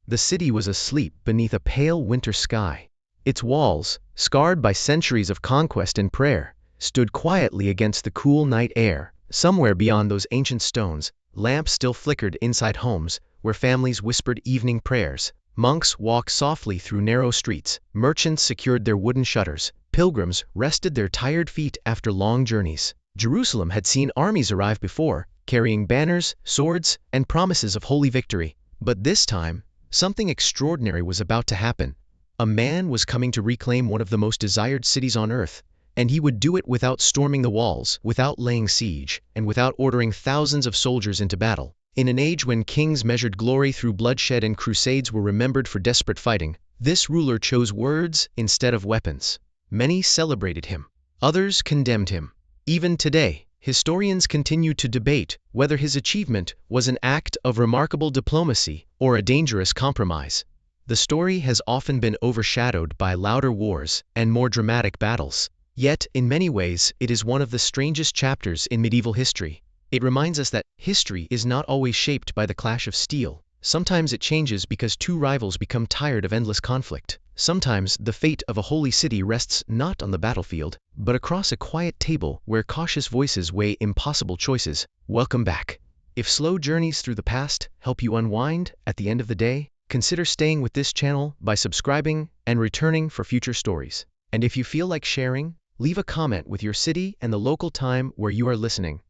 The city was asleep beneath a pale winter sky. Its walls, scarred by centuries of conquest and prayer, stood quietly against the cool night air. Somewhere beyond those ancient stones, lamps still flickered inside homes, where families whispered evening prayers. Monks walked softly through narrow streets, merchants secured their wooden shutters, pilgrims rested their tired feet after long journeys. Jerusalem had seen armies arrive before, carrying banners, swords, and promises of holy victory. But this time, something extraordinary was about to happen. A man was coming to reclaim one of the most desired cities on earth, and he would do it without storming the walls, without laying siege, and without ordering thousands of soldiers into battle. In an age when kings measured glory through bloodshed and crusades were remembered for desperate fighting, this ruler chose words instead of weapons. Many celebrated him. Others condemned him. Even today, historians continue to debate whether his achievement was an act of remarkable diplomacy or a dangerous compromise. The story has often been overshadowed by louder wars and more dramatic battles. Yet, in many ways, it is one of the strangest chapters in medieval history. It reminds us that history is not always shaped by the clash of steel. Sometimes it changes because two rivals become tired of endless conflict. Sometimes the fate of a holy city rests not on the battlefield, but across a quiet table where cautious voices weigh impossible choices. Welcome back. If slow journeys through the past help you unwind at the end of the day, consider staying with this channel by subscribing and returning for future stories. And if you feel like sharing, leave a comment with your city and the local time where you are listening.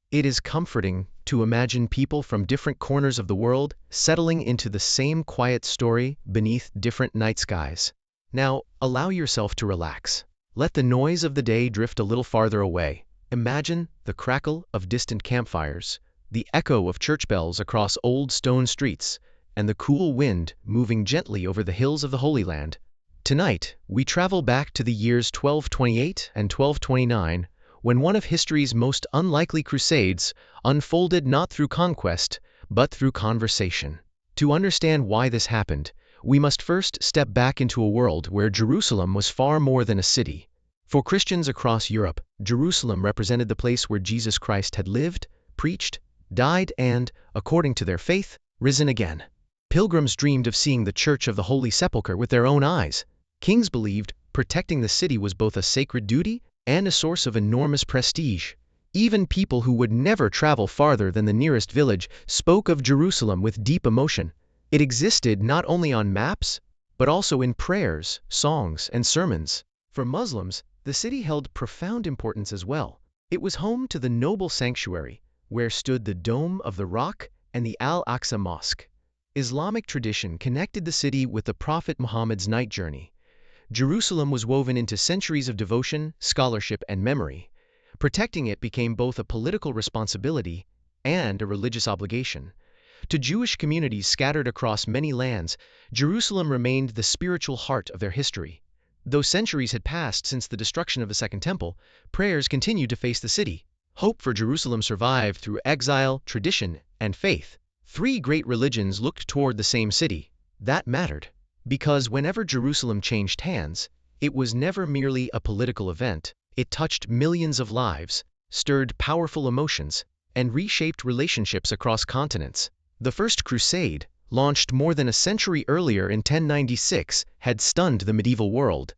It is comforting to imagine people from different corners of the world settling into the same quiet story beneath different night skies. Now, allow yourself to relax. Let the noise of the day drift a little farther away. Imagine the crackle of distant campfires, the echo of church bells across old stone streets, and the cool wind moving gently over the hills of the Holy Land. Tonight, we travel back to the years 1228 and 1229, when one of history's most unlikely crusades unfolded not through conquest, but through conversation. To understand why this happened, we must first step back into a world where Jerusalem was far more than a city. For Christians across Europe, Jerusalem represented the place where Jesus Christ had lived, preached, died, and, according to their faith, risen again. Pilgrims dreamed of seeing the Church of the Holy Sepulchre with their own eyes. Kings believed protecting the city was both a sacred duty and a source of enormous prestige. Even people who would never travel farther than the nearest village spoke of Jerusalem with deep emotion. It existed not only on maps, but also in prayers, songs, and sermons. For Muslims, the city held profound importance as well. It was home to the noble sanctuary, where stood the Dome of the Rock and the Al-Aqsa Mosque. Islamic tradition connected the city with the Prophet Muhammad's night journey. Jerusalem was woven into centuries of devotion, scholarship, and memory. Protecting it became both a political responsibility and a religious obligation. To Jewish communities scattered across many lands, Jerusalem remained the spiritual heart of their history. Though centuries had passed since the destruction of the Second Temple, prayers continued to face the city. Hope for Jerusalem survived through exile, tradition, and faith. Three great religions looked toward the same city. That mattered, because whenever Jerusalem changed hands, it was never merely a political event. It touched millions of lives, stirred powerful emotions, and reshaped relationships across continents. The First Crusade, launched more than a century earlier in 1096, had stunned the medieval world.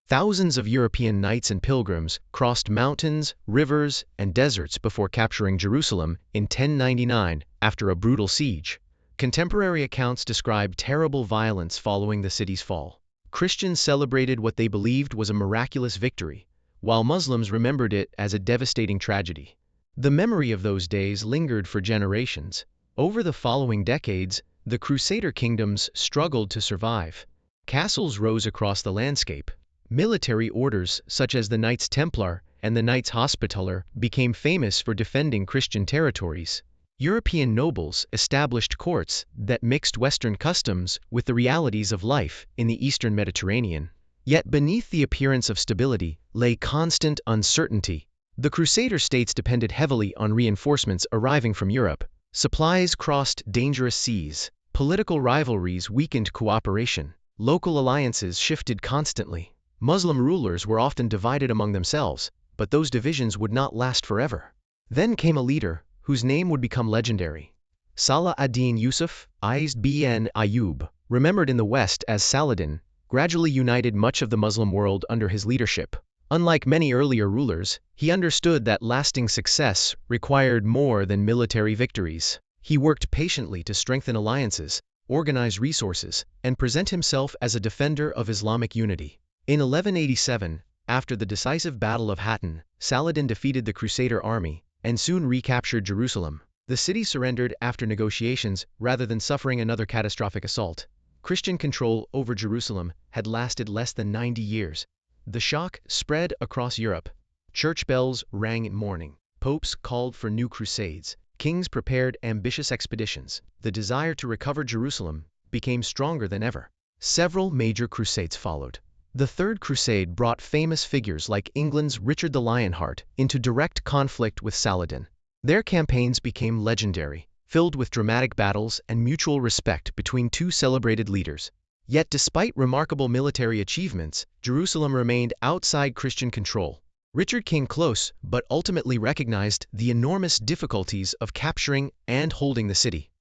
Thousands of European knights and pilgrims crossed mountains, rivers, and deserts before capturing Jerusalem in 1099 after a brutal siege. Contemporary accounts describe terrible violence following the city's fall. Christians celebrated what they believed was a miraculous victory, while Muslims remembered it as a devastating tragedy. The memory of those days lingered for generations. Over the following decades, the Crusader kingdoms struggled to survive. Castles rose across the landscape. Military orders such as the Knights Templar and the Knights Hospitaller became famous for defending Christian territories. European nobles established courts that mixed Western customs with the realities of life in the Eastern Mediterranean. Yet beneath the appearance of stability lay constant uncertainty. The Crusader states depended heavily on reinforcements arriving from Europe. Supplies crossed dangerous seas. Political rivalries weakened cooperation. Local alliances shifted constantly. Muslim rulers were often divided among themselves, but those divisions would not last forever. Then came a leader whose name would become legendary. Salah ad-Din Yusuf ibn Ayyub. remembered in the West as Saladin, gradually united much of the Muslim world under his leadership. Unlike many earlier rulers, he understood that lasting success required more than military victories. He worked patiently to strengthen alliances, organize resources, and present himself as a defender of Islamic unity. In 1187, after the decisive Battle of Hattin, Saladin defeated the Crusader army and soon recaptured Jerusalem. The city surrendered after negotiations rather than suffering another catastrophic assault. Christian control over Jerusalem had lasted less than 90 years. The shock spread across Europe. Church bells rang in mourning. Popes called for new crusades. Kings prepared ambitious expeditions. The desire to recover Jerusalem became stronger than ever. Several major crusades followed. The Third Crusade brought famous figures like England's Richard the Lionheart into direct conflict with Saladin. Their campaigns became legendary, filled with dramatic battles and mutual respect between two celebrated leaders. Yet despite remarkable military achievements, Jerusalem remained outside Christian control. Richard came close, but ultimately recognized the enormous difficulties of capturing and holding the city.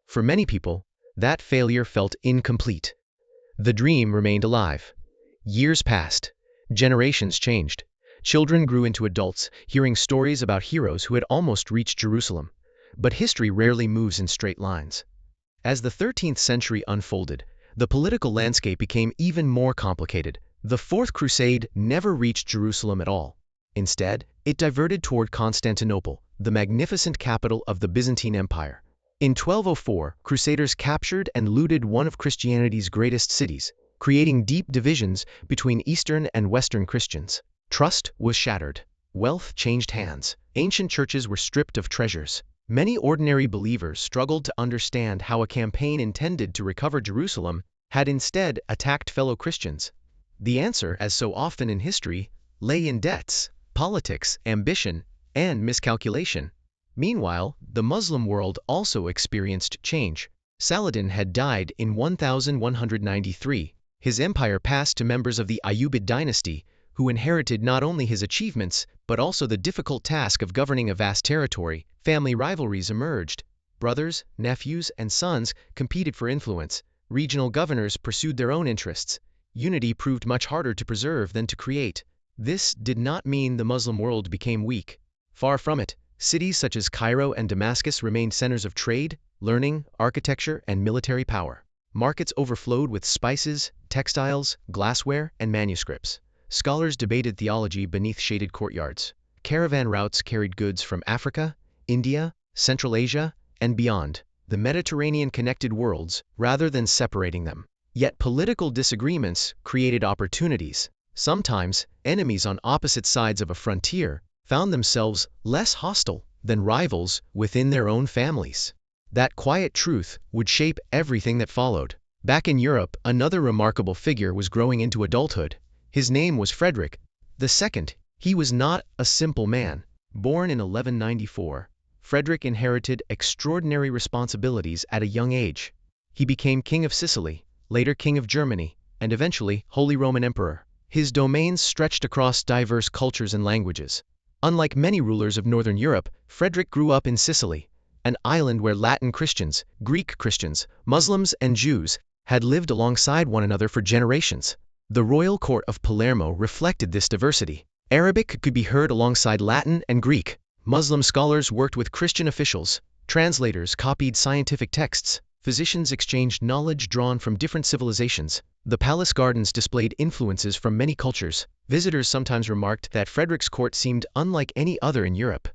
For many people, that failure felt incomplete. The dream remained alive. Years passed. Generations changed. Children grew into adults, hearing stories about heroes who had almost reached Jerusalem. But history rarely moves in straight lines. As the 13th century unfolded, the political landscape became even more complicated. The Fourth Crusade never reached Jerusalem at all. Instead, it diverted toward Constantinople, the magnificent capital of the Byzantine Empire. In 1204, Crusaders captured and looted one of Christianity's greatest cities, creating deep divisions between Eastern and Western Christians. Trust was shattered. Wealth changed hands. Ancient churches were stripped of treasures. Many ordinary believers struggled to understand how a campaign intended to recover Jerusalem had instead attacked fellow Christians. The answer, as so often in history, lay in debts, politics, ambition, and miscalculation. Meanwhile, the Muslim world also experienced change. Saladin had died in 1193. His empire passed to members of the Ayyubid dynasty, who inherited not only his achievements, but also the difficult task of governing a vast territory. Family rivalries emerged. Brothers, nephews, and sons competed for influence. Regional governors pursued their own interests. Unity proved much harder to preserve than to create. This did not mean the Muslim world became weak. Far from it. Cities such as Cairo and Damascus remained centers of trade, learning, architecture, and military power. Markets overflowed with spices, textiles, glassware, and manuscripts. Scholars debated theology beneath shaded courtyards. Caravan routes carried goods from Africa, India, Central Asia, and beyond. The Mediterranean connected worlds rather than separating them. Yet political disagreements created opportunities. Sometimes, enemies on opposite sides of a frontier found themselves less hostile than rivals within their own families. That quiet truth would shape everything that followed. Back in Europe, another remarkable figure was growing into adulthood. His name was Frederick II. He was not a simple man. Born in 1194, Frederick inherited extraordinary responsibilities at a young age. He became King of Sicily, later King of Germany, and eventually Holy Roman Emperor. His domains stretched across diverse cultures and languages. Unlike many rulers of Northern Europe, Frederick grew up in Sicily, an island where Latin Christians, Greek Christians, Muslims, and Jews had lived alongside one another for generations. The royal court of Palermo reflected this diversity. Arabic could be heard alongside Latin and Greek. Muslim scholars worked with Christian officials. Translators copied scientific texts. Physicians exchanged knowledge drawn from different civilizations. The palace gardens displayed influences from many cultures. Visitors sometimes remarked that Frederick's court seemed unlike any other in Europe.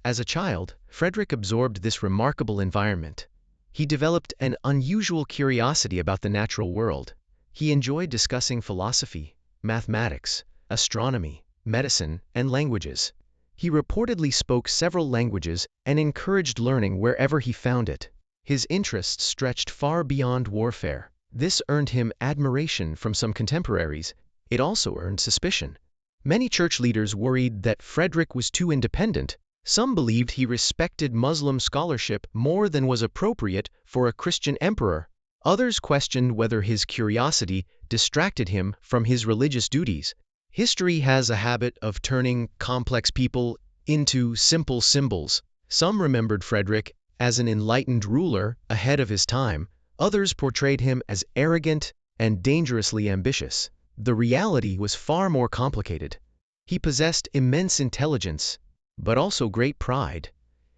As a child, Frederick absorbed this remarkable environment. He developed an unusual curiosity about the natural world. He enjoyed discussing philosophy, mathematics, astronomy, medicine, and languages. He reportedly spoke several languages and encouraged learning wherever he found it. His interests stretched far beyond warfare. This earned him admiration from some contemporaries. It also earned suspicion. Many church leaders worried that Frederick was too independent. Some believed he respected Muslim scholarship more than was appropriate for a Christian emperor. Others questioned whether his curiosity distracted him from his religious duties. History has a habit of turning complex people into simple symbols. Some remembered Frederick as an enlightened ruler ahead of his time. Others portrayed him as arrogant and dangerously ambitious. The reality was far more complicated. He possessed immense intelligence, but also great pride.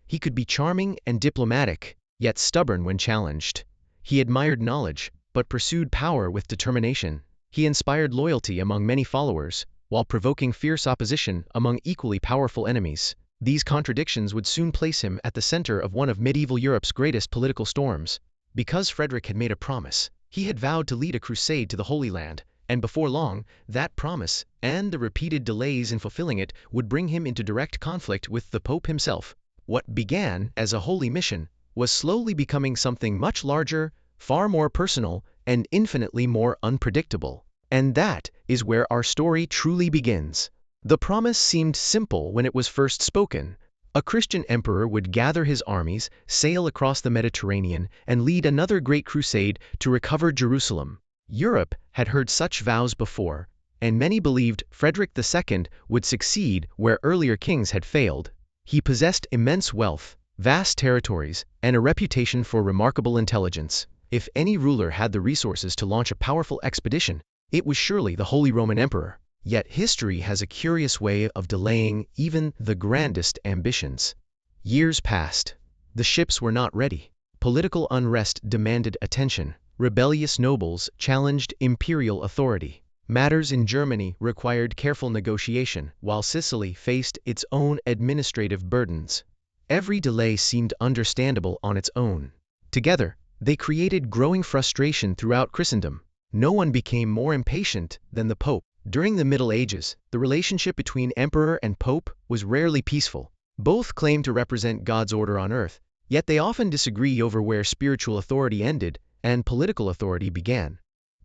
He could be charming and diplomatic, yet stubborn when challenged. He admired knowledge, but pursued power with determination. He inspired loyalty among many followers, while provoking fierce opposition among equally powerful enemies. These contradictions would soon place him at the center of one of medieval Europe's greatest political storms. Because Frederick had made a promise, he had vowed to lead a crusade to the Holy Land, and before long, that promise, and the repeated delays in fulfilling it, would bring him into direct conflict with the Pope himself. What began as a holy mission was slowly becoming something much larger, far more personal, and infinitely more unpredictable. And that is where our story truly begins. The promise seemed simple when it was first spoken. A Christian emperor would gather his armies, sail across the Mediterranean, and lead another great crusade to recover Jerusalem. Europe had heard such vows before, and many believed Frederick II would succeed where earlier kings had failed. He possessed immense wealth, vast territories, and a reputation for remarkable intelligence. If any ruler had the resources to launch a powerful expedition, it was surely the Holy Roman Emperor. Yet history has a curious way of delaying even the grandest ambitions. Years passed. The ships were not ready. Political unrest demanded attention. Rebellious nobles challenged imperial authority. Matters in Germany required careful negotiation, while Sicily faced its own administrative burdens. Every delay seemed understandable on its own. Together, they created growing frustration throughout Christendom. No one became more impatient than the Pope. During the Middle Ages, the relationship between emperor and pope was rarely peaceful. Both claimed to represent God's order on earth, yet they often disagree over where spiritual authority ended and political authority began.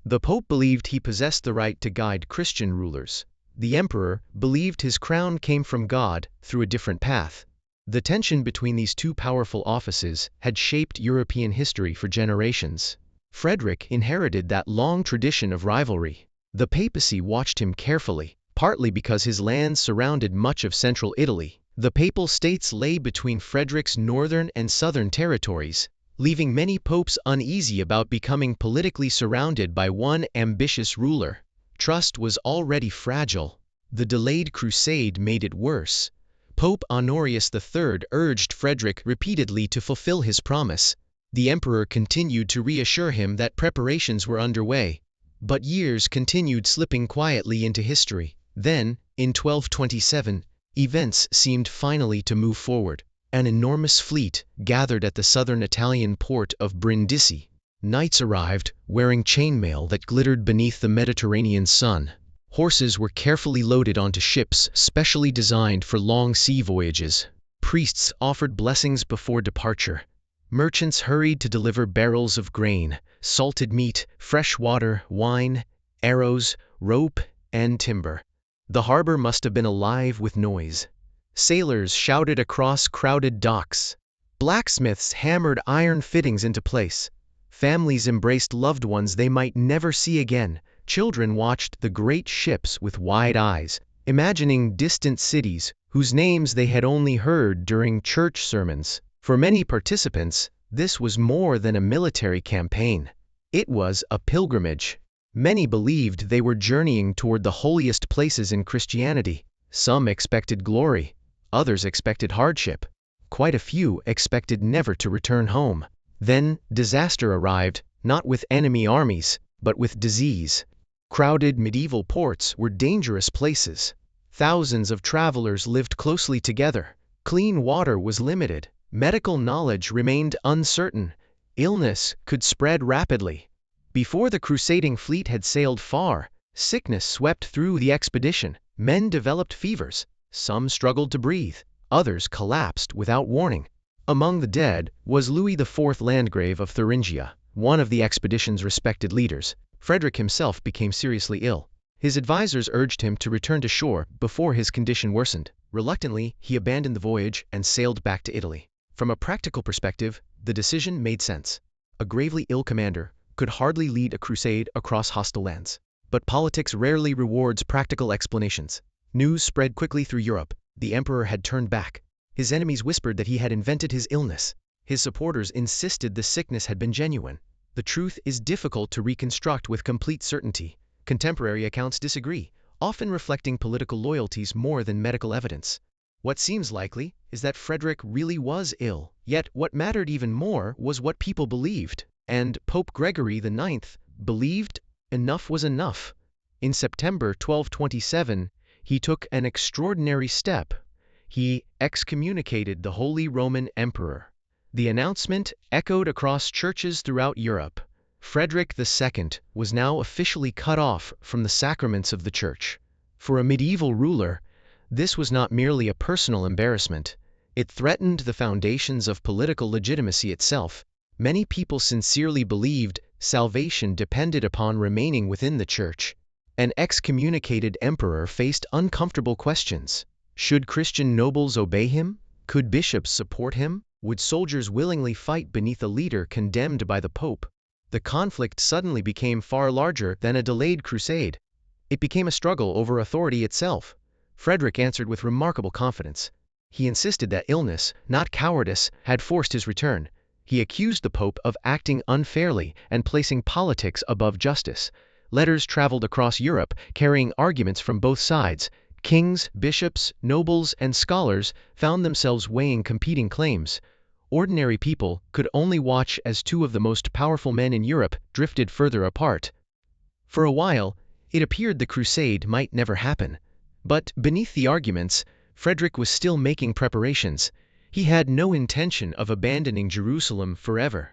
The Pope believed he possessed the right to guide Christian rulers. The emperor believed his crown came from God through a different path. The tension between these two powerful offices had shaped European history for generations. Frederick inherited that long tradition of rivalry. The papacy watched him carefully, partly because his lands surrounded much of central Italy. The papal states lay between Frederick's northern and southern territories, leaving many popes uneasy about becoming politically surrounded by one ambitious ruler. Trust was already fragile. The delayed crusade made it worse. Pope Honorius III urged Frederick repeatedly to fulfill his promise. The emperor continued to reassure him that preparations were underway. But years continued slipping quietly into history. Then, in 1227, events seemed finally to move forward. An enormous fleet gathered at the southern Italian port of Brindisi. Knights arrived, wearing chainmail that glittered beneath the Mediterranean sun. Horses were carefully loaded onto ships specially designed for long sea voyages. Priests offered blessings before departure. Merchants hurried to deliver barrels of grain, salted meat, fresh water, wine, arrows, rope, and timber. The harbor must have been alive with noise. Sailors shouted across crowded docks. Blacksmiths hammered iron fittings into place. Families embraced loved ones they might never see again. Children watched the great ships with wide eyes, imagining distant cities whose names they had only heard during church sermons. For many participants, this was more than a military campaign. It was a pilgrimage. Many believed they were journeying toward the holiest places in Christianity. Some expected glory. Others expected hardship. Quite a few expected never to return home. Then disaster arrived, not with enemy armies, but with disease. Crowded medieval ports were dangerous places. Thousands of travelers lived closely together. Clean water was limited. Medical knowledge remained uncertain. Illness could spread rapidly. Before the crusading fleet had sailed far, sickness swept through the expedition. Men developed fevers. Some struggled to breathe. Others collapsed without warning. Among the dead was Louis IV, Landgrave of Thuringia, one of the expedition's respected leaders. Frederick himself became seriously ill. His advisors urged him to return to shore before his condition worsened. Reluctantly, he abandoned the voyage and sailed back to Italy. From a practical perspective, the decision made sense. A gravely ill commander could hardly lead a crusade across hostile lands. But politics rarely rewards practical explanations. News spread quickly through Europe. The emperor had turned back. His enemies whispered that he had invented his illness. His supporters insisted the sickness had been genuine. The truth is difficult to reconstruct with complete certainty. Contemporary accounts disagree, often reflecting political loyalties more than medical evidence. What seems likely is that Frederick really was ill, yet what mattered even more was what people believed. And Pope Gregory IX believed enough was enough. In September 1227, he took an extraordinary step. He excommunicated the Holy Roman Emperor. The announcement echoed across churches throughout Europe. Frederick II was now officially cut off from the sacraments of the Church. For a medieval ruler, this was not merely a personal embarrassment. It threatened the foundations of political legitimacy itself. Many people sincerely believed salvation depended upon remaining within the Church. An excommunicated emperor faced uncomfortable questions. Should Christian nobles obey him? Could bishops support him? Would soldiers willingly fight beneath a leader condemned by the Pope? The conflict suddenly became far larger than a delayed crusade. It became a struggle over authority itself. Frederick answered with remarkable confidence. He insisted that illness, not cowardice, had forced his return. He accused the Pope of acting unfairly and placing politics above justice. Letters traveled across Europe, carrying arguments from both sides. Kings, bishops, nobles, and scholars found themselves weighing competing claims. Ordinary people could only watch as two of the most powerful men in Europe drifted further apart. For a while, it appeared the crusade might never happen. But beneath the arguments, Frederick was still making preparations. He had no intention of abandoning Jerusalem forever.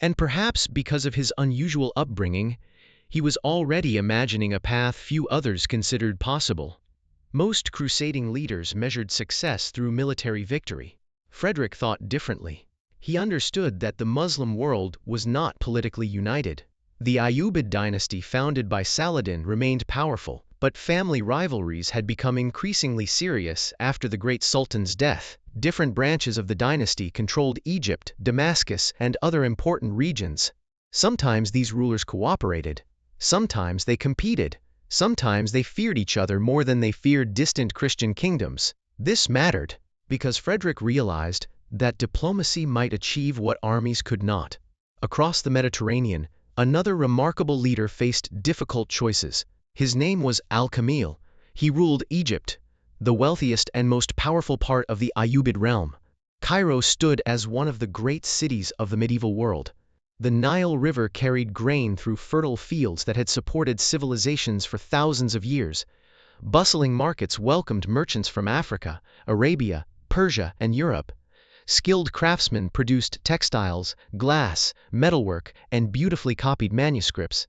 And perhaps because of his unusual upbringing, he was already imagining a path few others considered possible. Most crusading leaders measured success through military victory. Frederick thought differently. He understood that the Muslim world was not politically united. The Ayyubid dynasty founded by Saladin remained powerful, but family rivalries had become increasingly serious after the great sultan's death. Different branches of the dynasty controlled Egypt, Damascus, and other important regions. Sometimes these rulers cooperated. Sometimes they competed. Sometimes they feared each other more than they feared distant Christian kingdoms. This mattered because Frederick realized that diplomacy might achieve what armies could not. Across the Mediterranean, another remarkable leader faced difficult choices. His name was Al-Kamil. He ruled Egypt, the wealthiest and most powerful part of the Ayyubid realm. Cairo stood as one of the great cities of the medieval world. The Nile River carried grain through fertile fields that had supported civilizations for thousands of years. Bustling markets welcomed merchants from Africa, Arabia, Persia, and Europe. Skilled craftsmen produced textiles, glass, metalwork, and beautifully copied manuscripts.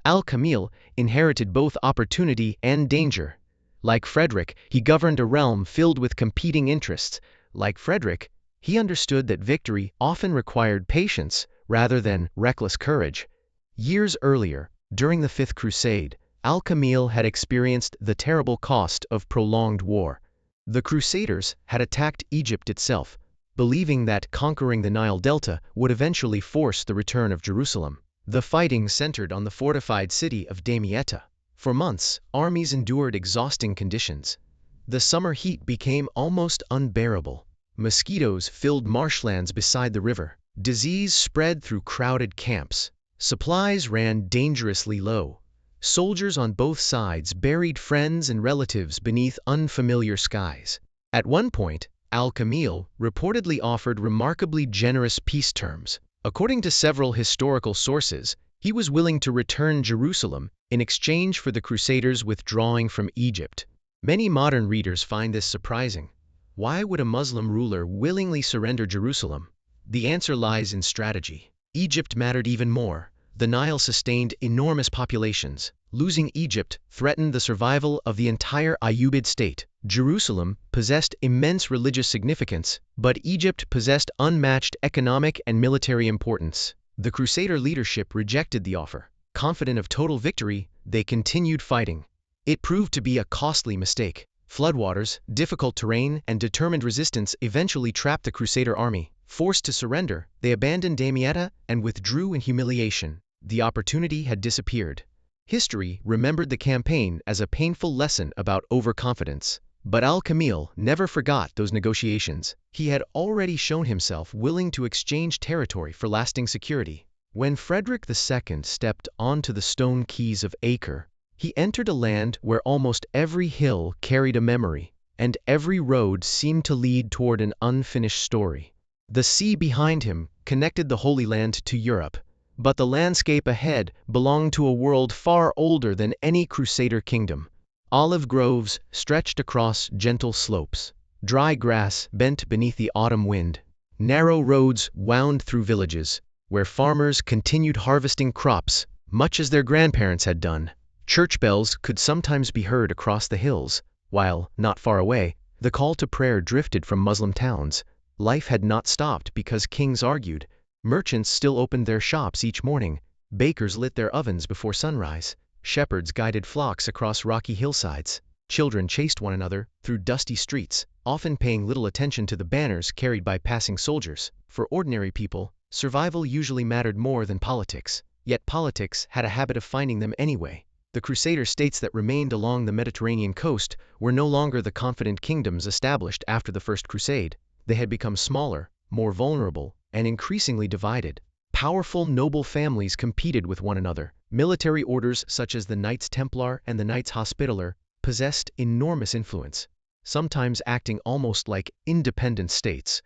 Al-Kamil inherited both opportunity and danger. Like Frederick, he governed a realm filled with competing interests. Like Frederick, he understood that victory often required patience rather than reckless courage. Years earlier, during the Fifth Crusade, Al-Kamil had experienced the terrible cost of prolonged war. The Crusaders had attacked Egypt itself, believing that conquering the Nile Delta would eventually force the return of Jerusalem. The fighting centered on the fortified city of Damietta. For months, armies endured exhausting conditions. The summer heat became almost unbearable. Mosquitoes filled marshlands beside the river. Disease spread through crowded camps. Supplies ran dangerously low. Soldiers on both sides buried friends and relatives beneath unfamiliar skies. At one point, Al-Kamil reportedly offered remarkably generous peace terms. According to several historical sources, he was willing to return Jerusalem in exchange for the Crusaders withdrawing from Egypt. Many modern readers find this surprising. Why would a Muslim ruler willingly surrender Jerusalem? The answer lies in strategy. Egypt mattered even more. The Nile sustained enormous populations. Losing Egypt threatened the survival of the entire Ayyubid state. Jerusalem possessed immense religious significance, but Egypt possessed unmatched economic and military importance. The Crusader leadership rejected the offer. Confident of total victory, they continued fighting. It proved to be a costly mistake. Floodwaters, difficult terrain, and determined resistance eventually trapped the Crusader army. Forced to surrender, they abandoned Damietta and withdrew in humiliation. The opportunity had disappeared. History remembered the campaign as a painful lesson about overconfidence. But Al-Kamil never forgot those negotiations. He had already shown himself willing to exchange territory for lasting security. When Frederick II stepped onto the stone quays of Acre, he entered a land where almost every hill carried a memory, and every road seemed to lead toward an unfinished story. The sea behind him connected the Holy Land to Europe, but the landscape ahead belonged to a world far older than any Crusader kingdom. Olive groves stretched across gentle slopes. Dry grass bent beneath the autumn wind. Narrow roads wound through villages, where farmers continued harvesting crops, much as their grandparents had done. Church bells could sometimes be heard across the hills, while, not far away, the call to prayer drifted from Muslim towns. Life had not stopped because kings argued. Merchants still opened their shops each morning. Bakers lit their ovens before sunrise. Shepherds guided flocks across rocky hillsides. Children chased one another through dusty streets, often paying little attention to the banners carried by passing soldiers. For ordinary people, survival usually mattered more than politics. Yet politics had a habit of finding them anyway. The Crusader states that remained along the Mediterranean coast were no longer the confident kingdoms established after the First Crusade. They had become smaller, more vulnerable, and increasingly divided. Powerful noble families competed with one another. Military orders such as the Knights Templar and the Knights Hospitaller possessed enormous influence, sometimes acting almost like independent states.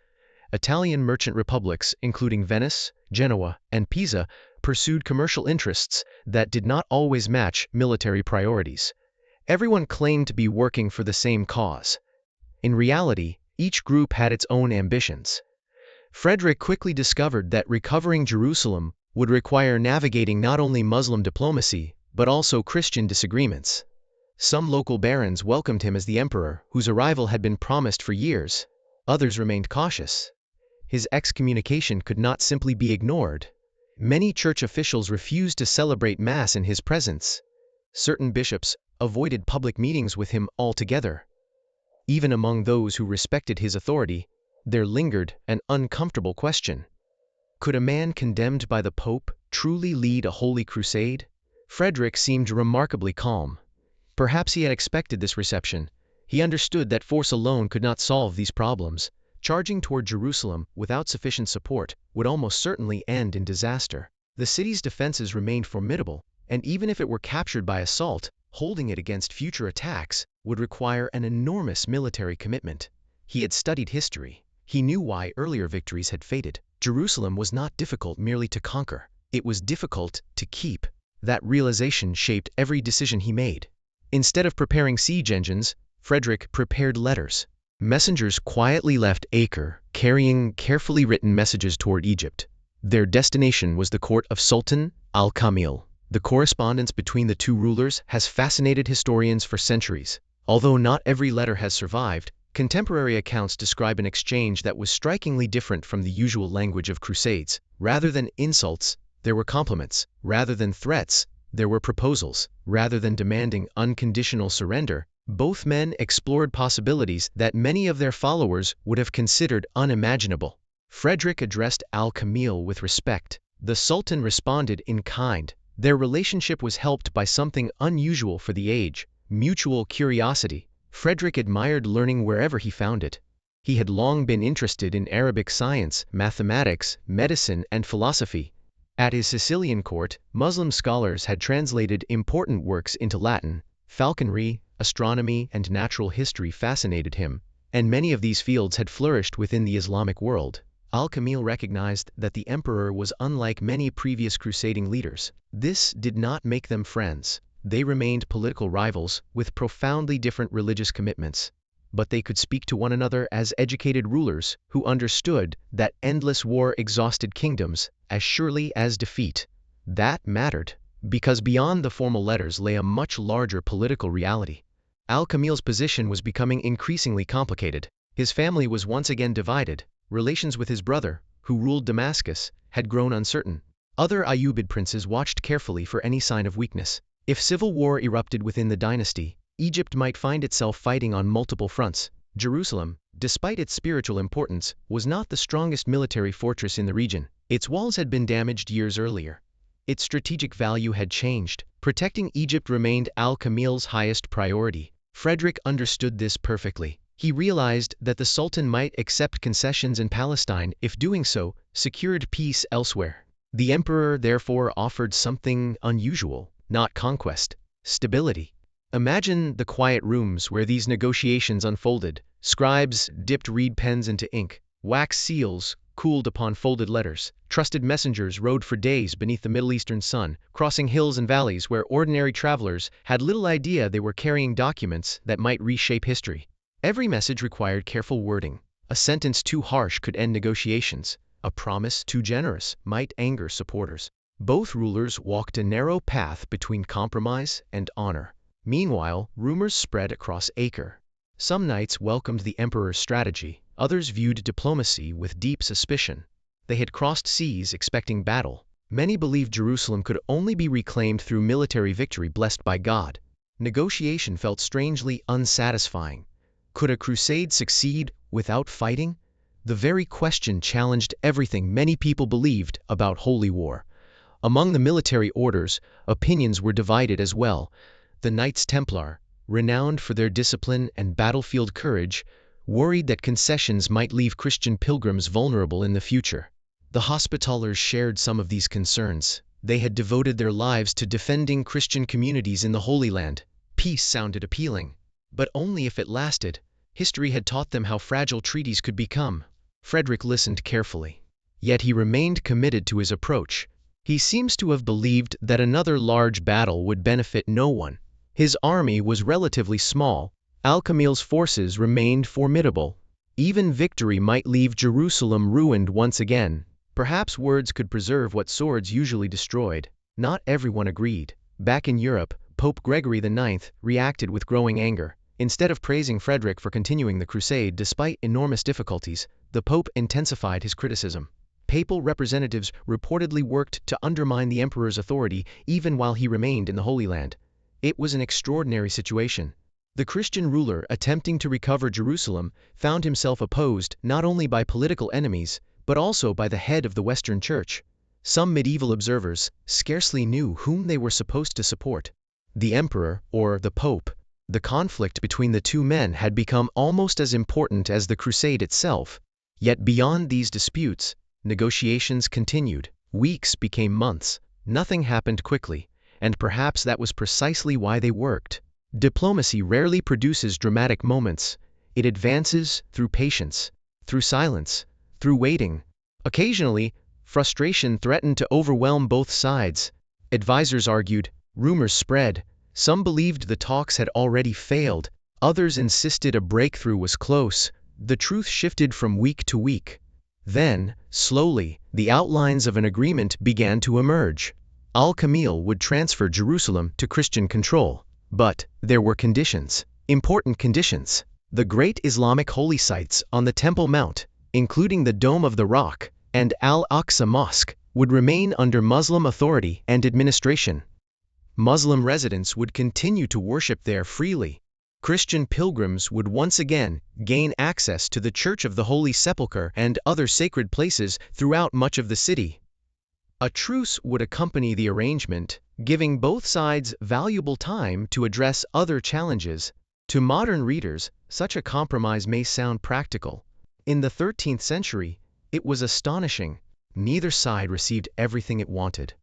Italian merchant republics, including Venice, Genoa, and Pisa, pursued commercial interests that did not always match military priorities. Everyone claimed to be working for the same cause. In reality, each group had its own ambitions. Frederick quickly discovered that recovering Jerusalem would require navigating not only Muslim diplomacy, but also Christian disagreements. Some local barons welcomed him as the emperor, whose arrival had been promised for years. Others remained cautious. His excommunication could not simply be ignored. Many church officials refused to celebrate Mass in his presence. Certain bishops avoided public meetings with him altogether. Even among those who respected his authority, there lingered an uncomfortable question. Could a man condemned by the Pope truly lead a holy crusade? Frederick seemed remarkably calm. Perhaps he had expected this reception. He understood that force alone could not solve these problems. Charging toward Jerusalem without sufficient support would almost certainly end in disaster. The city's defenses remained formidable, and even if it were captured by assault, holding it against future attacks would require an enormous military commitment. He had studied history. He knew why earlier victories had faded. Jerusalem was not difficult merely to conquer. It was difficult to keep. That realization shaped every decision he made. Instead of preparing siege engines, Frederick prepared letters. Messengers quietly left Acre, carrying carefully written messages toward Egypt. Their destination was the court of Sultan Al-Kamil. The correspondence between the two rulers has fascinated historians for centuries. Although not every letter has survived, contemporary accounts describe an exchange that was strikingly different from the usual language of crusades. Rather than insults, there were compliments. Rather than threats, there were proposals. Rather than demanding unconditional surrender, both men explored possibilities that many of their followers would have considered unimaginable. Frederick addressed Al-Kamil with respect. The Sultan responded in kind. Their relationship was helped by something unusual for the age: mutual curiosity. Frederick admired learning wherever he found it. He had long been interested in Arabic science, mathematics, medicine, and philosophy. At his Sicilian court, Muslim scholars had translated important works into Latin. Falconry, astronomy, and natural history fascinated him, and many of these fields had flourished within the Islamic world. Al-Kamil recognized that the emperor was unlike many previous crusading leaders. This did not make them friends. They remained political rivals with profoundly different religious commitments. But they could speak to one another as educated rulers who understood that endless war exhausted kingdoms as surely as defeat. That mattered, because beyond the formal letters lay a much larger political reality. Al-Kamil's position was becoming increasingly complicated. His family was once again divided. Relations with his brother, who ruled Damascus, had grown uncertain. Other Ayyubid princes watched carefully for any sign of weakness. If civil war erupted within the dynasty, Egypt might find itself fighting on multiple fronts. Jerusalem, despite its spiritual importance, was not the strongest military fortress in the region. Its walls had been damaged years earlier. Its strategic value had changed. Protecting Egypt remained Al-Kamil's highest priority. Frederick understood this perfectly. He realized that the Sultan might accept concessions in Palestine if doing so secured peace elsewhere. The emperor therefore offered something unusual, not conquest, stability. Imagine the quiet rooms where these negotiations unfolded. Scribes dipped reed pens into ink, wax seals cooled upon folded letters. Trusted messengers rode for days beneath the Middle Eastern sun, crossing hills and valleys where ordinary travelers had little idea they were carrying documents that might reshape history. Every message required careful wording. A sentence too harsh could end negotiations. A promise too generous might anger supporters. Both rulers walked a narrow path between compromise and honor. Meanwhile, rumors spread across Acre. Some knights welcomed the emperor's strategy, others viewed diplomacy with deep suspicion. They had crossed seas expecting battle. Many believed Jerusalem could only be reclaimed through military victory blessed by God. Negotiation felt strangely unsatisfying. Could a crusade succeed without fighting? The very question challenged everything many people believed about holy war. Among the military orders, opinions were divided as well. The Knights Templar, renowned for their discipline and battlefield courage, worried that concessions might leave Christian pilgrims vulnerable in the future. The Hospitallers shared some of these concerns. They had devoted their lives to defending Christian communities in the Holy Land. Peace sounded appealing, but only if it lasted. History had taught them how fragile treaties could become. Frederick listened carefully. Yet he remained committed to his approach. He seems to have believed that another large battle would benefit no one. His army was relatively small. Al-Kamil's forces remained formidable. Even victory might leave Jerusalem ruined once again. Perhaps words could preserve what swords usually destroyed. Not everyone agreed. Back in Europe, Pope Gregory IX reacted with growing anger. Instead of praising Frederick for continuing the crusade despite enormous difficulties, the Pope intensified his criticism. Papal representatives reportedly worked to undermine the emperor's authority even while he remained in the Holy Land. It was an extraordinary situation. The Christian ruler attempting to recover Jerusalem found himself opposed not only by political enemies, but also by the head of the Western Church. Some medieval observers scarcely knew whom they were supposed to support, the emperor or the Pope. The conflict between the two men had become almost as important as the crusade itself. Yet beyond these disputes, negotiations continued. Weeks became months. Nothing happened quickly, and perhaps that was precisely why they worked. Diplomacy rarely produces dramatic moments. It advances through patience, through silence, through waiting. Occasionally, frustration threatened to overwhelm both sides. Advisors argued, rumors spread. Some believed the talks had already failed. Others insisted a breakthrough was close. The truth shifted from week to week. Then, slowly, the outlines of an agreement began to emerge. Al-Kamil would transfer Jerusalem to Christian control. But there were conditions, important conditions. The great Islamic holy sites on the Temple Mount, including the Dome of the Rock and Al-Aqsa Mosque, would remain under Muslim authority and administration. Muslim residents would continue to worship there freely. Christian pilgrims would once again gain access to the Church of the Holy Sepulchre and other sacred places throughout much of the city. A truce would accompany the arrangement, giving both sides valuable time to address other challenges. To modern readers, such a compromise may sound practical. In the 13th century, it was astonishing. Neither side received everything it wanted.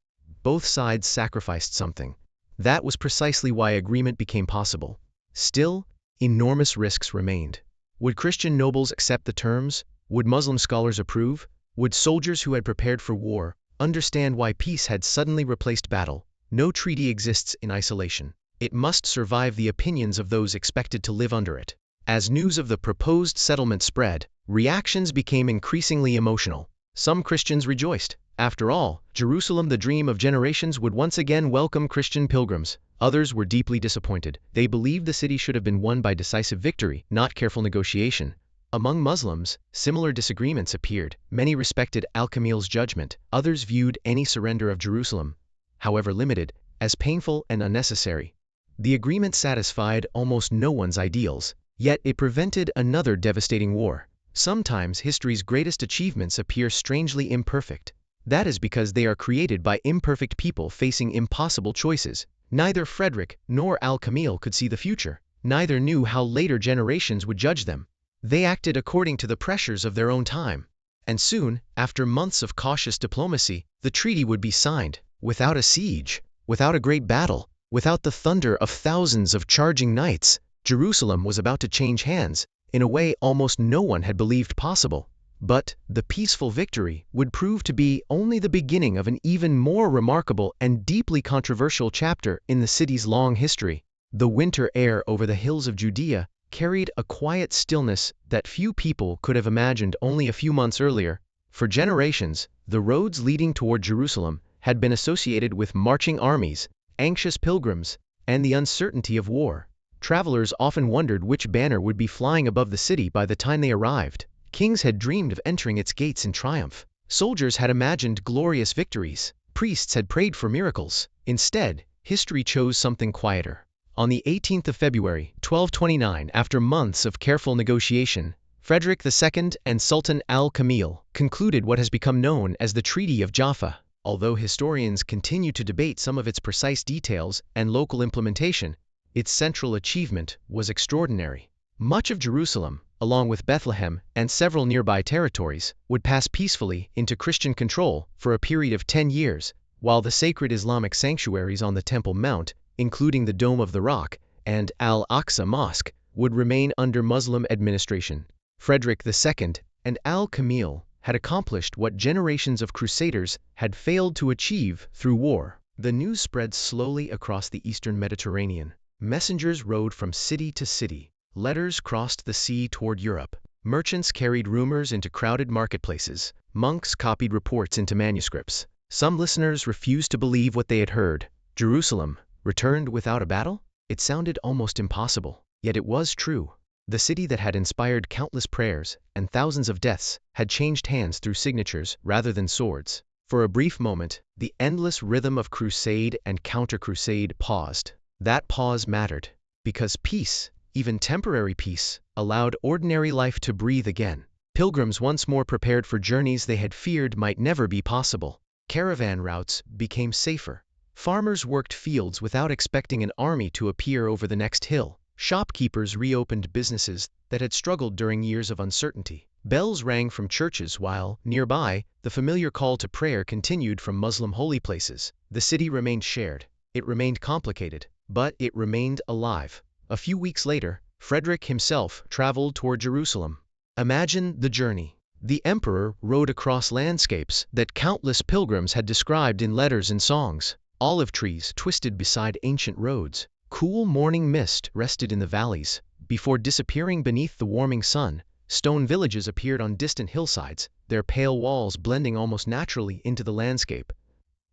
Both sides sacrificed something. That was precisely why agreement became possible. Still, enormous risks remained. Would Christian nobles accept the terms? Would Muslim scholars approve? Would soldiers who had prepared for war understand why peace had suddenly replaced battle? No treaty exists in isolation. It must survive the opinions of those expected to live under it. As news of the proposed settlement spread, reactions became increasingly emotional. Some Christians rejoiced. After all, Jerusalem, the dream of generations, would once again welcome Christian pilgrims. Others were deeply disappointed. They believed the city should have been won by decisive victory, not careful negotiation. Among Muslims, similar disagreements appeared. Many respected Al-Kamil's judgment. Others viewed any surrender of Jerusalem, however limited, as painful and unnecessary. The agreement satisfied almost no one's ideals, yet it prevented another devastating war. Sometimes history's greatest achievements appear strangely imperfect. That is because they are created by imperfect people facing impossible choices. Neither Frederick nor Al-Kamil could see the future. Neither knew how later generations would judge them. They acted according to the pressures of their own time. And soon, after months of cautious diplomacy, the treaty would be signed, without a siege, without a great battle, without the thunder of thousands of charging knights. Jerusalem was about to change hands, in a way almost no one had believed possible. But the peaceful victory would prove to be only the beginning of an even more remarkable and deeply controversial chapter in the city's long history. The winter air over the hills of Judea carried a quiet stillness that few people could have imagined only a few months earlier. For generations, the roads leading toward Jerusalem had been associated with marching armies, anxious pilgrims, and the uncertainty of war. Travelers often wondered which banner would be flying above the city by the time they arrived. Kings had dreamed of entering its gates in triumph. Soldiers had imagined glorious victories. Priests had prayed for miracles. Instead, history chose something quieter. On the 18th of February, 1229, after months of careful negotiation, Frederick II and Sultan Al-Kamil concluded what has become known as the Treaty of Jaffa. Although historians continue to debate some of its precise details and local implementation, its central achievement was extraordinary. Much of Jerusalem, along with Bethlehem and several nearby territories, would pass peacefully into Christian control for a period of 10 years, while the sacred Islamic sanctuaries on the Temple Mount, including the Dome of the Rock and Al-Aqsa Mosque, would remain under Muslim administration. Frederick II and Al-Kamil had accomplished what generations of crusaders had failed to achieve through war. The news spread slowly across the eastern Mediterranean. Messengers rode from city to city. Letters crossed the sea toward Europe. Merchants carried rumors into crowded marketplaces. Monks copied reports into manuscripts. Some listeners refused to believe what they had heard. Jerusalem returned without a battle? It sounded almost impossible. Yet it was true. The city that had inspired countless prayers and thousands of deaths had changed hands through signatures rather than swords. For a brief moment, the endless rhythm of crusade and counter-crusade paused. That pause mattered, because peace, even temporary peace, allowed ordinary life to breathe again. Pilgrims once more prepared for journeys they had feared might never be possible. Caravan routes became safer. Farmers worked fields without expecting an army to appear over the next hill. Shopkeepers reopened businesses that had struggled during years of uncertainty. Bells rang from churches while, nearby, the familiar call to prayer continued from Muslim holy places. The city remained shared. It remained complicated, but it remained alive. A few weeks later, Frederick himself traveled toward Jerusalem. Imagine the journey. The emperor rode across landscapes that countless pilgrims had described in letters and songs. Olive trees twisted beside ancient roads. Cool morning mist rested in the valleys. Before disappearing beneath the warming sun, stone villages appeared on distant hillsides, their pale walls blending almost naturally into the landscape.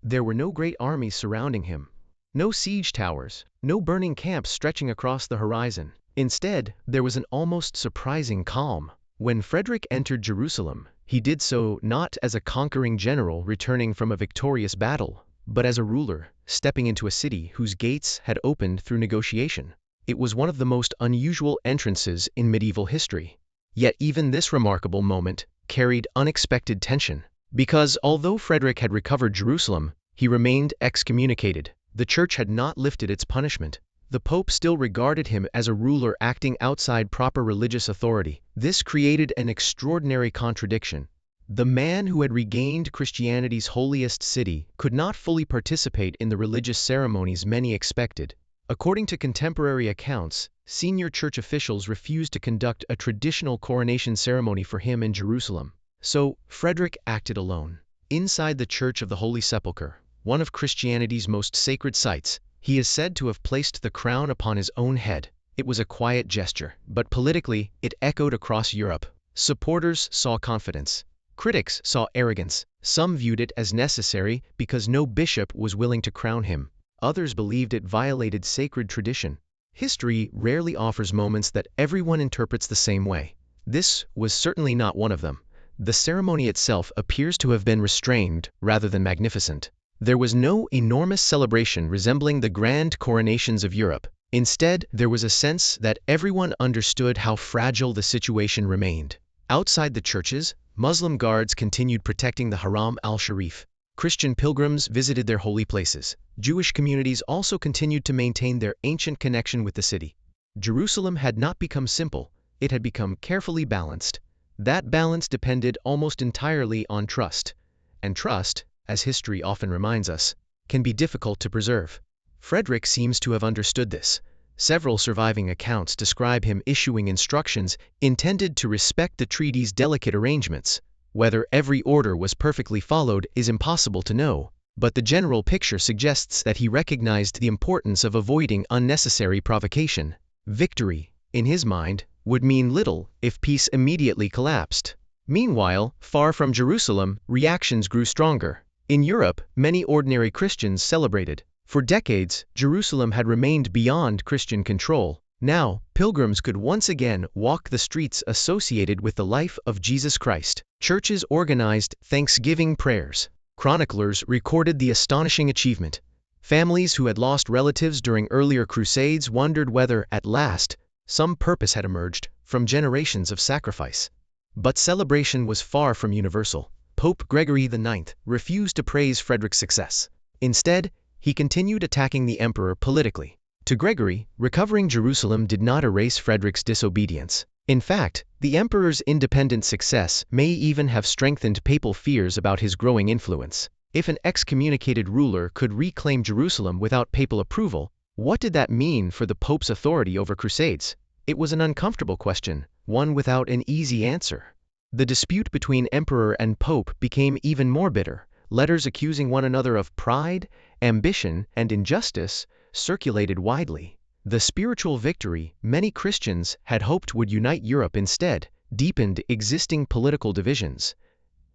There were no great armies surrounding him. No siege towers, no burning camps stretching across the horizon. Instead, there was an almost surprising calm. When Frederick entered Jerusalem, he did so not as a conquering general returning from a victorious battle, but as a ruler, stepping into a city whose gates had opened through negotiation. It was one of the most unusual entrances in medieval history. Yet even this remarkable moment carried unexpected tension. Because although Frederick had recovered Jerusalem, he remained excommunicated. The church had not lifted its punishment. The Pope still regarded him as a ruler acting outside proper religious authority. This created an extraordinary contradiction. The man who had regained Christianity's holiest city could not fully participate in the religious ceremonies many expected. According to contemporary accounts, senior church officials refused to conduct a traditional coronation ceremony for him in Jerusalem. So, Frederick acted alone. Inside the Church of the Holy Sepulchre, one of Christianity's most sacred sites, he is said to have placed the crown upon his own head. It was a quiet gesture, but politically, it echoed across Europe. Supporters saw confidence. Critics saw arrogance. Some viewed it as necessary because no bishop was willing to crown him. Others believed it violated sacred tradition. History rarely offers moments that everyone interprets the same way. This was certainly not one of them. The ceremony itself appears to have been restrained rather than magnificent. There was no enormous celebration resembling the grand coronations of Europe. Instead, there was a sense that everyone understood how fragile the situation remained. Outside the churches, Muslim guards continued protecting the Haram al-Sharif. Christian pilgrims visited their holy places. Jewish communities also continued to maintain their ancient connection with the city. Jerusalem had not become simple, it had become carefully balanced. That balance depended almost entirely on trust. And trust, as history often reminds us, can be difficult to preserve. Frederick seems to have understood this. Several surviving accounts describe him issuing instructions intended to respect the treaty's delicate arrangements. Whether every order was perfectly followed is impossible to know, but the general picture suggests that he recognized the importance of avoiding unnecessary provocation. Victory, in his mind, would mean little if peace immediately collapsed. Meanwhile, far from Jerusalem, reactions grew stronger. In Europe, many ordinary Christians celebrated. For decades, Jerusalem had remained beyond Christian control. Now, pilgrims could once again walk the streets associated with the life of Jesus Christ. Churches organized Thanksgiving prayers. Chroniclers recorded the astonishing achievement. Families who had lost relatives during earlier crusades wondered whether, at last, some purpose had emerged from generations of sacrifice. But celebration was far from universal. Pope Gregory IX refused to praise Frederick's success. Instead, he continued attacking the emperor politically. To Gregory, recovering Jerusalem did not erase Frederick's disobedience. In fact, the emperor's independent success may even have strengthened papal fears about his growing influence. If an excommunicated ruler could reclaim Jerusalem without papal approval, what did that mean for the Pope's authority over crusades? It was an uncomfortable question, one without an easy answer. The dispute between emperor and pope became even more bitter. Letters accusing one another of pride, ambition, and injustice circulated widely. The spiritual victory many Christians had hoped would unite Europe instead deepened existing political divisions.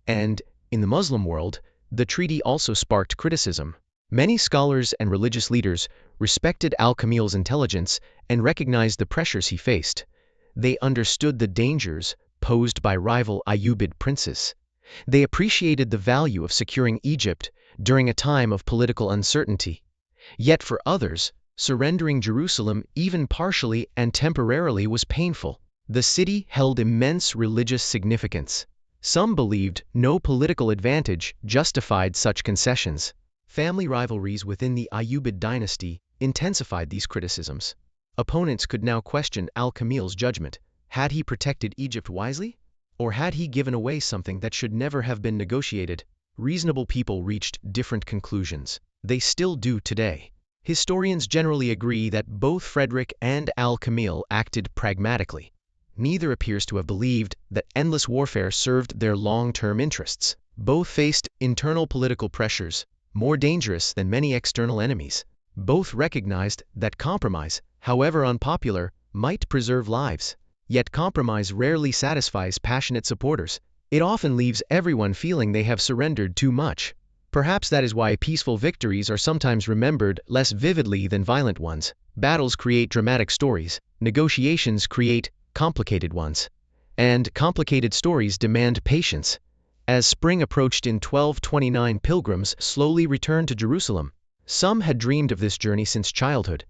And, in the Muslim world, the treaty also sparked criticism. Many scholars and religious leaders respected Al-Kamil's intelligence and recognized the pressures he faced. They understood the dangers posed by rival Ayyubid princes. They appreciated the value of securing Egypt during a time of political uncertainty. Yet for others, surrendering Jerusalem even partially and temporarily was painful. The city held immense religious significance. Some believed no political advantage justified such concessions. Family rivalries within the Ayyubid dynasty intensified these criticisms. Opponents could now question Al-Kamil's judgment. Had he protected Egypt wisely? Or had he given away something that should never have been negotiated? Reasonable people reached different conclusions. They still do today. Historians generally agree that both Frederick and Al-Kamil acted pragmatically. Neither appears to have believed that endless warfare served their long-term interests. Both faced internal political pressures, more dangerous than many external enemies. Both recognized that compromise, however unpopular, might preserve lives. Yet compromise rarely satisfies passionate supporters. It often leaves everyone feeling they have surrendered too much. Perhaps that is why peaceful victories are sometimes remembered less vividly than violent ones. Battles create dramatic stories, negotiations create complicated ones. And complicated stories demand patience. As spring approached in 1229, pilgrims slowly returned to Jerusalem. Some had dreamed of this journey since childhood.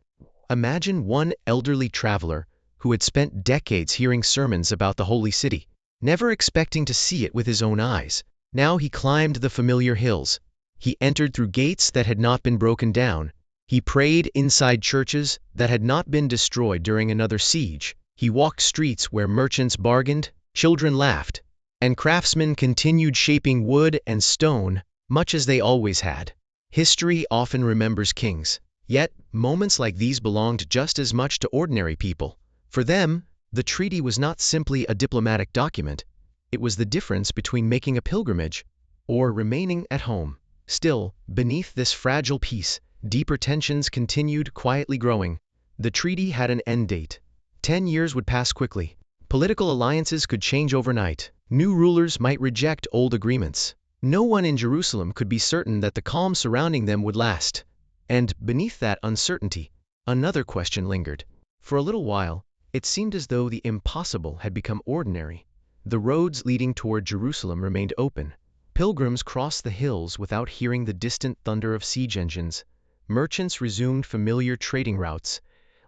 Imagine one elderly traveler who had spent decades hearing sermons about the holy city, never expecting to see it with his own eyes. Now he climbed the familiar hills. He entered through gates that had not been broken down. He prayed inside churches that had not been destroyed during another siege. He walked streets where merchants bargained, children laughed, and craftsmen continued shaping wood and stone, much as they always had. History often remembers kings, yet moments like these belonged just as much to ordinary people. For them, the treaty was not simply a diplomatic document. It was the difference between making a pilgrimage or remaining at home. Still, beneath this fragile peace, deeper tensions continued quietly growing. The treaty had an end date. 10 years would pass quickly. Political alliances could change overnight. New rulers might reject old agreements. No one in Jerusalem could be certain that the calm surrounding them would last. And beneath that uncertainty, another question lingered. For a little while, it seemed as though the impossible had become ordinary. The roads leading toward Jerusalem remained open. Pilgrims crossed the hills without hearing the distant thunder of siege engines. Merchants resumed familiar trading routes.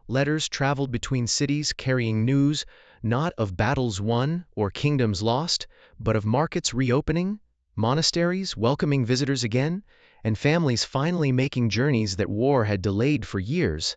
Letters traveled between cities carrying news, not of battles won or kingdoms lost, but of markets reopening, monasteries welcoming visitors again, and families finally making journeys that war had delayed for years.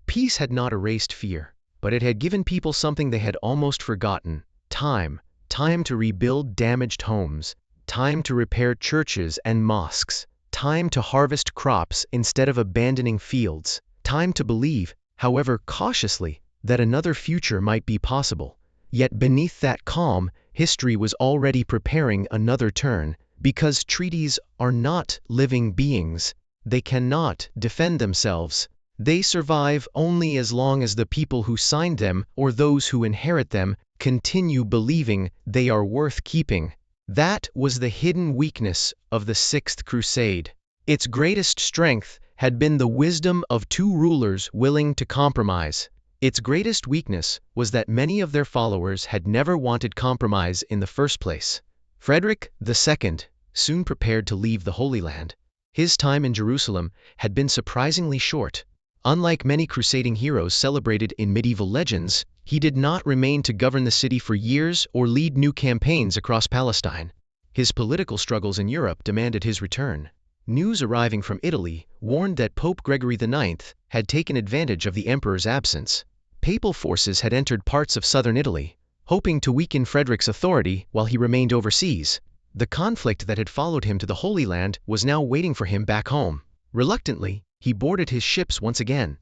Peace had not erased fear, but it had given people something they had almost forgotten: time. time to rebuild damaged homes, time to repair churches and mosques, time to harvest crops instead of abandoning fields, time to believe, however cautiously, that another future might be possible. Yet beneath that calm, history was already preparing another turn, because treaties are not living beings. They cannot defend themselves. They survive only as long as the people who signed them, or those who inherit them, continue believing they are worth keeping. That was the hidden weakness of the Sixth Crusade. Its greatest strength had been the wisdom of two rulers willing to compromise. Its greatest weakness was that many of their followers had never wanted compromise in the first place. Frederick II soon prepared to leave the Holy Land. His time in Jerusalem had been surprisingly short. Unlike many crusading heroes celebrated in medieval legends, he did not remain to govern the city for years or lead new campaigns across Palestine. His political struggles in Europe demanded his return. News arriving from Italy warned that Pope Gregory IX had taken advantage of the emperor's absence. Papal forces had entered parts of southern Italy, hoping to weaken Frederick's authority while he remained overseas. The conflict that had followed him to the Holy Land was now waiting for him back home. Reluctantly, he boarded his ships once again.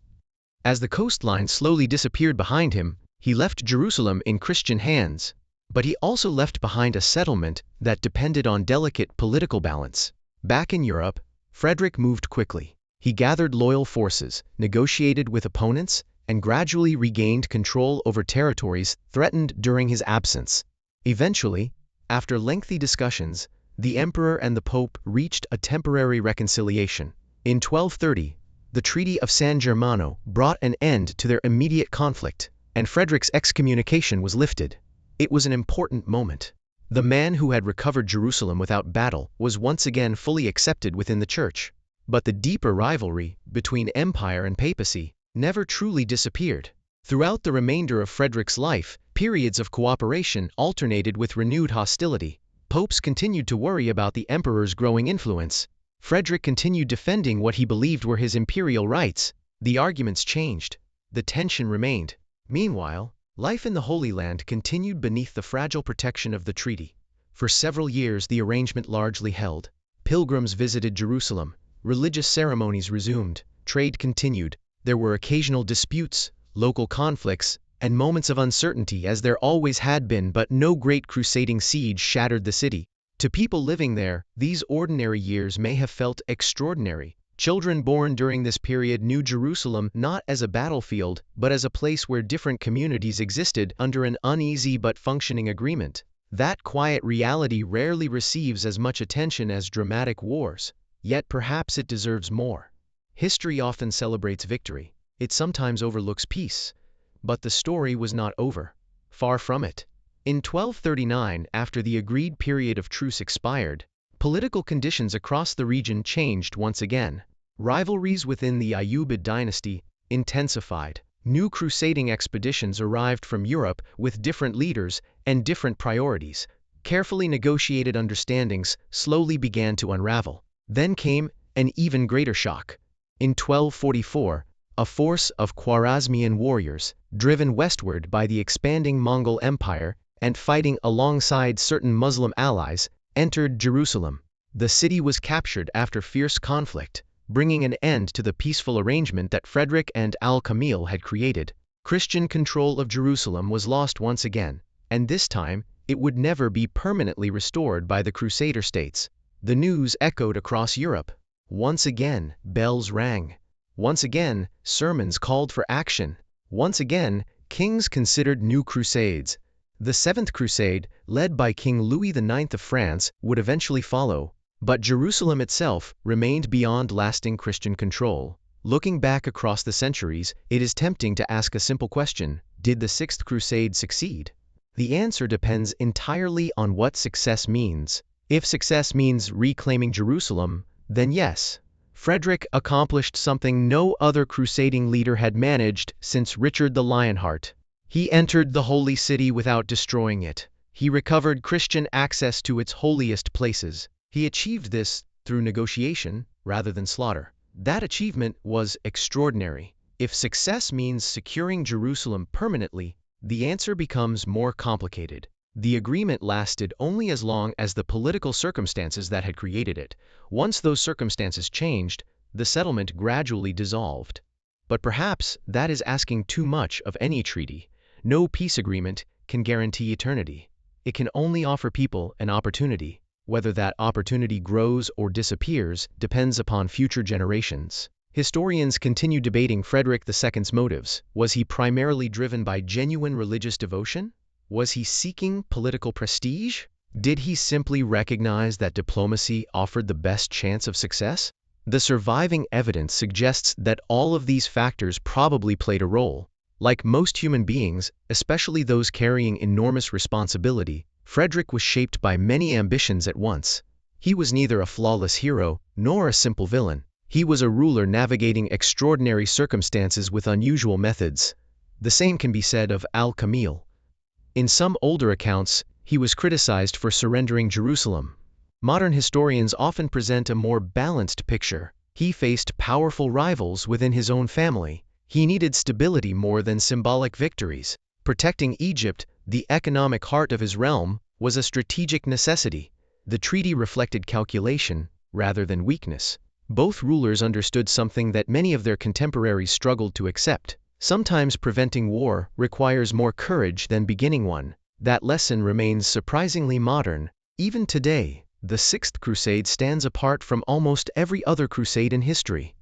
As the coastline slowly disappeared behind him, he left Jerusalem in Christian hands. But he also left behind a settlement that depended on delicate political balance. Back in Europe, Frederick moved quickly. He gathered loyal forces, negotiated with opponents, and gradually regained control over territories threatened during his absence. Eventually, after lengthy discussions, the emperor and the pope reached a temporary reconciliation. In 1230, the Treaty of San Germano brought an end to their immediate conflict, and Frederick's excommunication was lifted. It was an important moment. The man who had recovered Jerusalem without battle was once again fully accepted within the church. But the deeper rivalry between empire and papacy never truly disappeared. Throughout the remainder of Frederick's life, periods of cooperation alternated with renewed hostility. Popes continued to worry about the emperor's growing influence. Frederick continued defending what he believed were his imperial rights. The arguments changed. The tension remained. Meanwhile, life in the Holy Land continued beneath the fragile protection of the treaty. For several years the arrangement largely held. Pilgrims visited Jerusalem. Religious ceremonies resumed. Trade continued. There were occasional disputes, local conflicts, and moments of uncertainty as there always had been, but no great crusading siege shattered the city. To people living there, these ordinary years may have felt extraordinary. Children born during this period knew Jerusalem not as a battlefield, but as a place where different communities existed under an uneasy but functioning agreement. That quiet reality rarely receives as much attention as dramatic wars, yet perhaps it deserves more. History often celebrates victory. It sometimes overlooks peace. But the story was not over. Far from it. In 1239, after the agreed period of truce expired, political conditions across the region changed once again. Rivalries within the Ayyubid dynasty intensified. New crusading expeditions arrived from Europe with different leaders and different priorities. Carefully negotiated understandings slowly began to unravel. Then came an even greater shock. In 1244, a force of Khwarezmian warriors, driven westward by the expanding Mongol Empire and fighting alongside certain Muslim allies, entered Jerusalem. The city was captured after fierce conflict, bringing an end to the peaceful arrangement that Frederick and Al-Kamil had created. Christian control of Jerusalem was lost once again, and this time it would never be permanently restored by the Crusader states. The news echoed across Europe. Once again, bells rang. Once again, sermons called for action. Once again, kings considered new crusades. The Seventh Crusade, led by King Louis IX of France, would eventually follow, but Jerusalem itself remained beyond lasting Christian control. Looking back across the centuries, it is tempting to ask a simple question: did the Sixth Crusade succeed? The answer depends entirely on what success means. If success means reclaiming Jerusalem, then yes. Frederick accomplished something no other crusading leader had managed since Richard the Lionheart. He entered the holy city without destroying it. He recovered Christian access to its holiest places. He achieved this through negotiation rather than slaughter. That achievement was extraordinary. If success means securing Jerusalem permanently, the answer becomes more complicated. The agreement lasted only as long as the political circumstances that had created it. Once those circumstances changed, the settlement gradually dissolved. But perhaps that is asking too much of any treaty. No peace agreement can guarantee eternity. It can only offer people an opportunity. Whether that opportunity grows or disappears depends upon future generations. Historians continue debating Frederick II's motives. Was he primarily driven by genuine religious devotion? Was he seeking political prestige? Did he simply recognize that diplomacy offered the best chance of success? The surviving evidence suggests that all of these factors probably played a role. Like most human beings, especially those carrying enormous responsibility, Frederick was shaped by many ambitions at once. He was neither a flawless hero nor a simple villain. He was a ruler navigating extraordinary circumstances with unusual methods. The same can be said of Al-Kamil. In some older accounts, he was criticized for surrendering Jerusalem. Modern historians often present a more balanced picture. He faced powerful rivals within his own family. He needed stability more than symbolic victories. Protecting Egypt, the economic heart of his realm, was a strategic necessity. The treaty reflected calculation rather than weakness. Both rulers understood something that many of their contemporaries struggled to accept. Sometimes preventing war requires more courage than beginning one. That lesson remains surprisingly modern. Even today, the Sixth Crusade stands apart from almost every other crusade in history.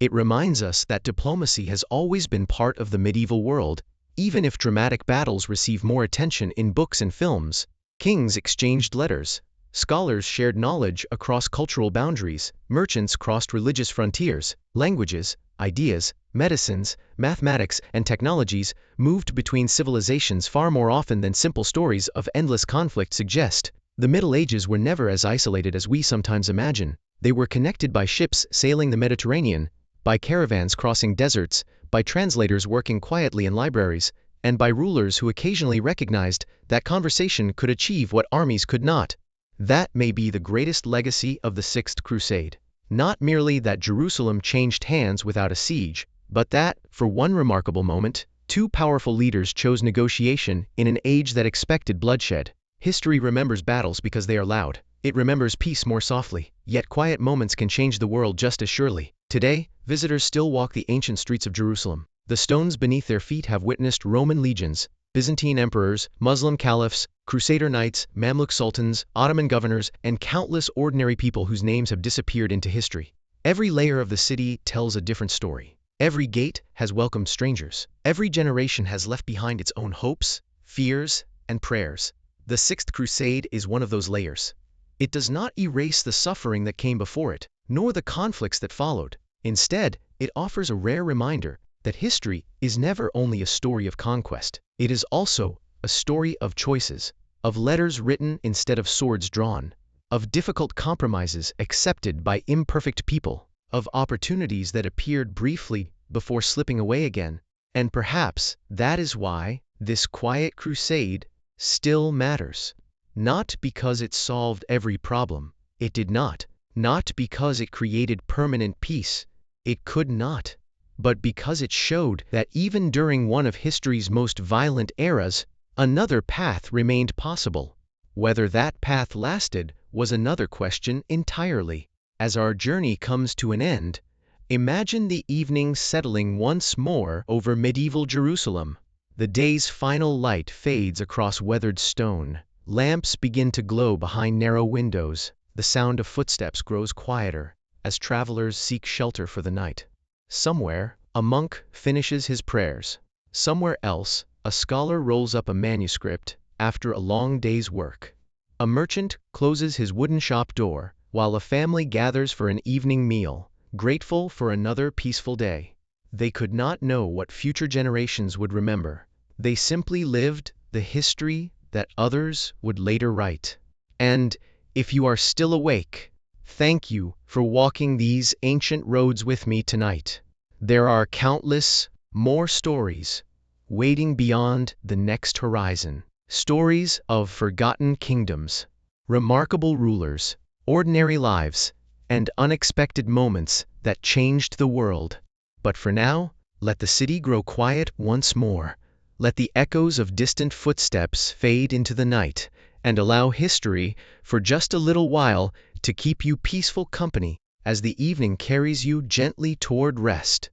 It reminds us that diplomacy has always been part of the medieval world, even if dramatic battles receive more attention in books and films. Kings exchanged letters. Scholars shared knowledge across cultural boundaries. Merchants crossed religious frontiers. Languages, ideas, medicines, mathematics, and technologies moved between civilizations far more often than simple stories of endless conflict suggest. The Middle Ages were never as isolated as we sometimes imagine. They were connected by ships sailing the Mediterranean, by caravans crossing deserts, by translators working quietly in libraries, and by rulers who occasionally recognized that conversation could achieve what armies could not. That may be the greatest legacy of the Sixth Crusade. Not merely that Jerusalem changed hands without a siege, but that, for one remarkable moment, two powerful leaders chose negotiation in an age that expected bloodshed. History remembers battles because they are loud. It remembers peace more softly, yet quiet moments can change the world just as surely. Today, visitors still walk the ancient streets of Jerusalem. The stones beneath their feet have witnessed Roman legions, Byzantine emperors, Muslim caliphs, Crusader knights, Mamluk sultans, Ottoman governors, and countless ordinary people whose names have disappeared into history. Every layer of the city tells a different story. Every gate has welcomed strangers. Every generation has left behind its own hopes, fears, and prayers. The Sixth Crusade is one of those layers. It does not erase the suffering that came before it, nor the conflicts that followed. Instead, it offers a rare reminder that history is never only a story of conquest. It is also a story of choices, of letters written instead of swords drawn, of difficult compromises accepted by imperfect people, of opportunities that appeared briefly before slipping away again. And perhaps that is why this quiet crusade still matters. Not because it solved every problem. It did not. Not because it created permanent peace. It could not. But because it showed that even during one of history's most violent eras, another path remained possible. Whether that path lasted was another question entirely. As our journey comes to an end, imagine the evening settling once more over medieval Jerusalem. The day's final light fades across weathered stone. Lamps begin to glow behind narrow windows. The sound of footsteps grows quieter as travelers seek shelter for the night. Somewhere, a monk finishes his prayers. Somewhere else, a scholar rolls up a manuscript after a long day's work. A merchant closes his wooden shop door, while a family gathers for an evening meal, grateful for another peaceful day. They could not know what future generations would remember. They simply lived the history that others would later write. And, if you are still awake, thank you for walking these ancient roads with me tonight. There are countless more stories waiting beyond the next horizon. Stories of forgotten kingdoms, remarkable rulers, ordinary lives, and unexpected moments that changed the world. But for now, let the city grow quiet once more. Let the echoes of distant footsteps fade into the night, and allow history, for just a little while, to keep you peaceful company as the evening carries you gently toward rest.